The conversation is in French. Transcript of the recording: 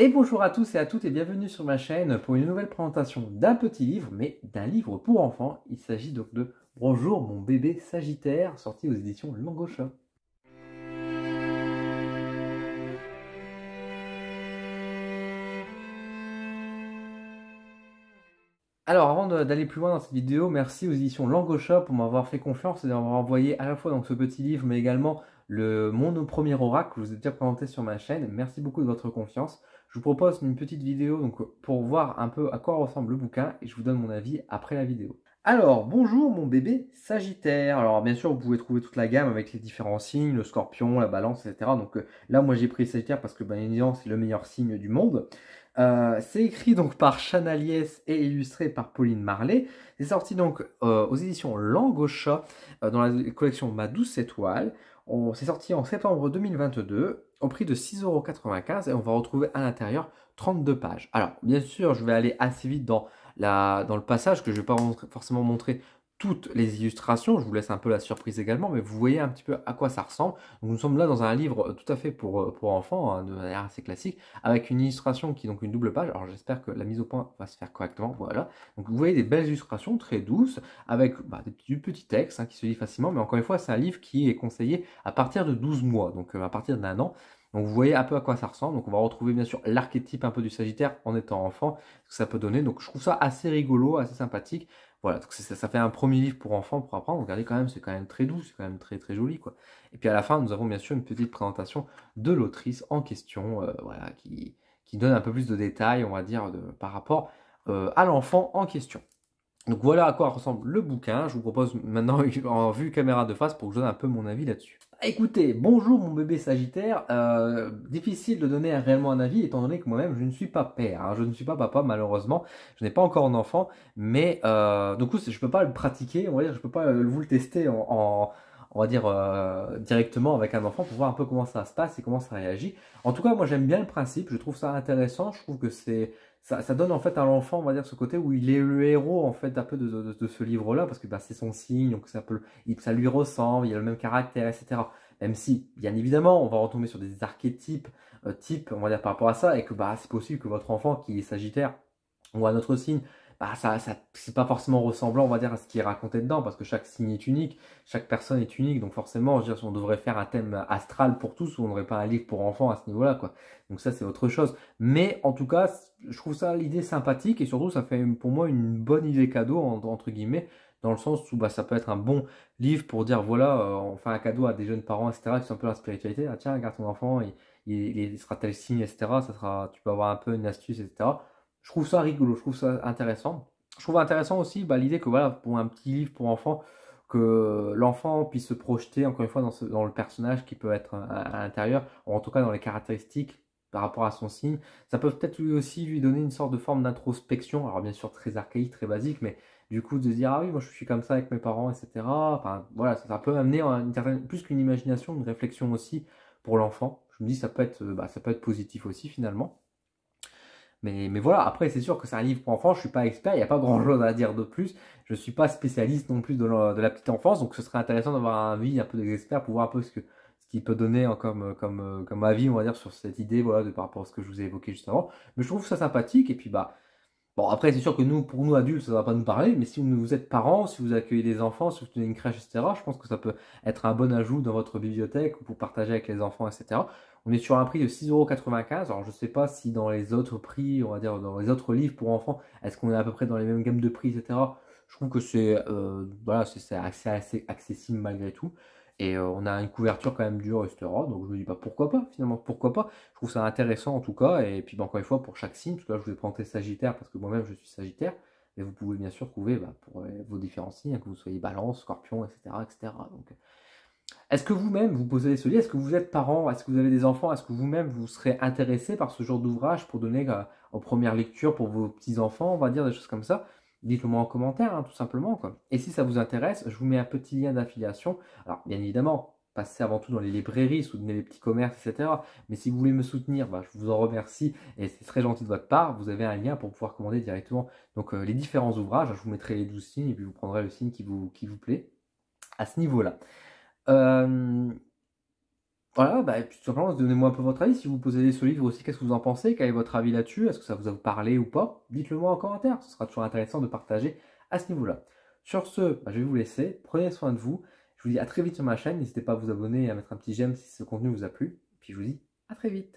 Et bonjour à tous et à toutes et bienvenue sur ma chaîne pour une nouvelle présentation d'un petit livre, mais d'un livre pour enfants. Il s'agit donc de Bonjour mon bébé Sagittaire, sorti aux éditions Langocha. Alors avant d'aller plus loin dans cette vidéo, merci aux éditions Langocha pour m'avoir fait confiance et d'avoir envoyé à la fois donc ce petit livre, mais également mon premier oracle que je vous ai déjà présenté sur ma chaîne. Merci beaucoup de votre confiance. Je vous propose une petite vidéo donc, pour voir un peu à quoi ressemble le bouquin et je vous donne mon avis après la vidéo. Alors, bonjour mon bébé Sagittaire. Alors bien sûr, vous pouvez trouver toute la gamme avec les différents signes, le scorpion, la balance, etc. Donc là, moi j'ai pris Sagittaire parce que bien évidemment, c'est le meilleur signe du monde. C'est écrit donc par Chana Liès et illustré par Pauline Marley. C'est sorti donc aux éditions Langocha dans la collection Ma Douce Étoile. C'est sorti en septembre 2022 au prix de 6,95 € et on va retrouver à l'intérieur 32 pages. Alors bien sûr, je vais aller assez vite dans le passage que je ne vais pas forcément montrer toutes les illustrations, je vous laisse un peu la surprise également, mais vous voyez un petit peu à quoi ça ressemble. Donc, nous sommes là dans un livre tout à fait pour enfants, hein, de manière assez classique, avec une illustration qui est donc une double page. Alors j'espère que la mise au point va se faire correctement, voilà. Donc vous voyez des belles illustrations très douces, avec du petit texte hein, qui se lit facilement, mais encore une fois c'est un livre qui est conseillé à partir de 12 mois, donc à partir d'un an. Donc vous voyez un peu à quoi ça ressemble. Donc on va retrouver bien sûr l'archétype un peu du Sagittaire en étant enfant, ce que ça peut donner. Donc je trouve ça assez rigolo, assez sympathique. Voilà, donc ça fait un premier livre pour enfants pour apprendre. Regardez quand même, c'est quand même très doux, c'est quand même très très joli quoi. Et puis à la fin, nous avons bien sûr une petite présentation de l'autrice en question, voilà, qui donne un peu plus de détails, on va dire, par rapport à l'enfant en question. Donc voilà à quoi ressemble le bouquin. Je vous propose maintenant en vue caméra de face pour que je donne un peu mon avis là-dessus. Écoutez, bonjour mon bébé Sagittaire. Difficile de donner réellement un avis étant donné que moi-même je ne suis pas père, hein. Je ne suis pas papa malheureusement. Je n'ai pas encore d'enfant, mais du coup je peux pas le pratiquer. On va dire, je peux pas vous le tester on va dire directement avec un enfant pour voir un peu comment ça se passe et comment ça réagit. En tout cas, moi j'aime bien le principe. Je trouve ça intéressant. Je trouve que ça donne en fait à l'enfant, on va dire, ce côté où il est le héros en fait un peu de ce livre-là, parce que c'est son signe, donc ça lui ressemble, il a le même caractère, etc. Même si, bien évidemment, on va retomber sur des archétypes, types, on va dire par rapport à ça, et que c'est possible que votre enfant qui est Sagittaire ou un autre signe, c'est pas forcément ressemblant, on va dire, à ce qui est raconté dedans, parce que chaque signe est unique, chaque personne est unique, donc forcément, je veux dire, si on devrait faire un thème astral pour tous, on n'aurait pas un livre pour enfants à ce niveau-là, quoi. Donc ça, c'est autre chose. Mais en tout cas, je trouve ça l'idée sympathique, et surtout, ça fait pour moi une bonne idée cadeau, entre guillemets, dans le sens où ça peut être un bon livre pour dire, voilà, on fait un cadeau à des jeunes parents, etc., qui sont un peu dans la spiritualité. Ah tiens, regarde ton enfant, il sera tel signe, etc. Tu peux avoir un peu une astuce, etc. Je trouve ça rigolo, je trouve ça intéressant. Je trouve intéressant aussi l'idée que voilà, pour un petit livre pour enfants, que l'enfant puisse se projeter encore une fois dans le personnage qui peut être à l'intérieur, ou en tout cas dans les caractéristiques par rapport à son signe. Ça peut peut-être lui aussi lui donner une sorte de forme d'introspection, alors bien sûr très archaïque, très basique, mais du coup de dire ah oui, moi je suis comme ça avec mes parents, etc. Enfin voilà, ça peut amener plus qu'une imagination, une réflexion aussi pour l'enfant. Je me dis ça peut être positif aussi finalement. Mais voilà, après c'est sûr que c'est un livre pour enfants, je suis pas expert, il n'y a pas grand chose à dire de plus. Je suis pas spécialiste non plus de la petite enfance, donc ce serait intéressant d'avoir un avis un peu des experts pour voir un peu ce qu'il peut donner comme avis, on va dire, sur cette idée, voilà, par rapport à ce que je vous ai évoqué juste avant. Mais je trouve ça sympathique, et puis bon, après, c'est sûr que pour nous adultes, ça ne va pas nous parler, mais si vous êtes parents, si vous accueillez des enfants, si vous tenez une crèche, etc., je pense que ça peut être un bon ajout dans votre bibliothèque ou pour partager avec les enfants, etc. On est sur un prix de 6,95 €. Alors, je ne sais pas si dans les autres prix, on va dire dans les autres livres pour enfants, est-ce qu'on est à peu près dans les mêmes gammes de prix, etc. Je trouve que c'est assez accessible malgré tout. Et on a une couverture quand même dure, etc. Donc je me dis pourquoi pas, finalement, pourquoi pas. Je trouve ça intéressant en tout cas. Et puis encore une fois, pour chaque signe, parce que là je vous ai présenté Sagittaire parce que moi-même je suis Sagittaire. Mais vous pouvez bien sûr trouver pour vos différents signes, hein, que vous soyez Balance, Scorpion, etc. etc. Donc, est-ce que vous-même vous possédez ce livre? Est-ce que vous êtes parent? Est-ce que vous avez des enfants? Est-ce que vous-même vous serez intéressé par ce genre d'ouvrage pour donner en première lecture pour vos petits-enfants, on va dire des choses comme ça? Dites-le moi en commentaire, hein, tout simplement, quoi. Et si ça vous intéresse, je vous mets un petit lien d'affiliation. Alors, bien évidemment, passez avant tout dans les librairies, soutenez les petits commerces, etc. Mais si vous voulez me soutenir, je vous en remercie et c'est très gentil de votre part. Vous avez un lien pour pouvoir commander directement donc, les différents ouvrages. Je vous mettrai les 12 signes et puis vous prendrez le signe qui vous plaît à ce niveau-là. Euh, Voilà, bah, et puis tout simplement, donnez-moi un peu votre avis. Si vous possédez ce livre aussi, qu'est-ce que vous en pensez? Quel est votre avis là-dessus? Est-ce que ça vous a parlé ou pas? Dites-le moi en commentaire, ce sera toujours intéressant de partager à ce niveau-là. Sur ce, bah, je vais vous laisser, prenez soin de vous. Je vous dis à très vite sur ma chaîne, n'hésitez pas à vous abonner et à mettre un petit j'aime si ce contenu vous a plu. Puis je vous dis à très vite.